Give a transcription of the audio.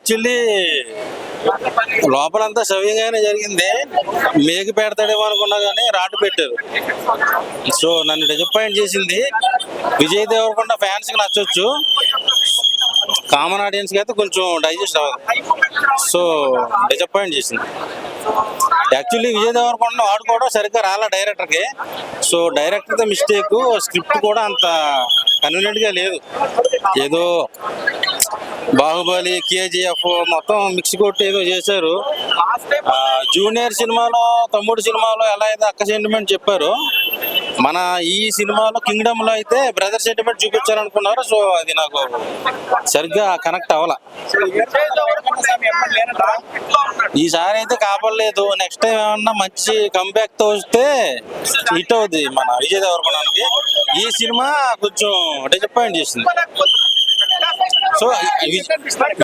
Actually లోపలంతా సవ్యంగానే జరిగింది. మేకి పెడతాడేమో అనుకున్నా కానీ రాటు పెట్టారు. సో నన్ను డిసప్పాయింట్ చేసింది. విజయ్ దేవరకొండ ఫ్యాన్స్ కి నచ్చొచ్చు, కామన్ ఆడియన్స్ కి అయితే కొంచెం డైజెస్ట్ అవ్వదు. సో డిసప్పాయింట్ చేసింది. యాక్చువల్లీ విజయ్ దేవరకొండ వాడుకోవడం సరిగ్గా రాలే డైరెక్టర్కి. So director the mistake. Script కూడా అంత కన్వీనియంట్ గా లేదు. ఏదో బాహుబలి, కేజీఎఫ్ మొత్తం మిక్స్ కొట్టి ఏదో చేశారు. జూనియర్ సినిమాలో, తమ్ముడు సినిమాలో ఎలా అయితే అక్క సెంటిమెంట్ చెప్పారు, మన ఈ సినిమాలో కింగ్డమ్ లో అయితే బ్రదర్ సెంటిమెంట్ చూపించాలనుకున్నారు. సో అది నాకు సరిగ్గా కనెక్ట్ అవ్వాల. ఈసారి అయితే కాపాడలేదు. నెక్స్ట్ టైం ఏమన్నా మంచి కంబ్యాక్ తో వస్తే హిట్ అవుద్ది మన విజయ్ దేవరకొండకి. ఈ సినిమా కొంచెం డిసప్పాయింట్ చేసింది. సో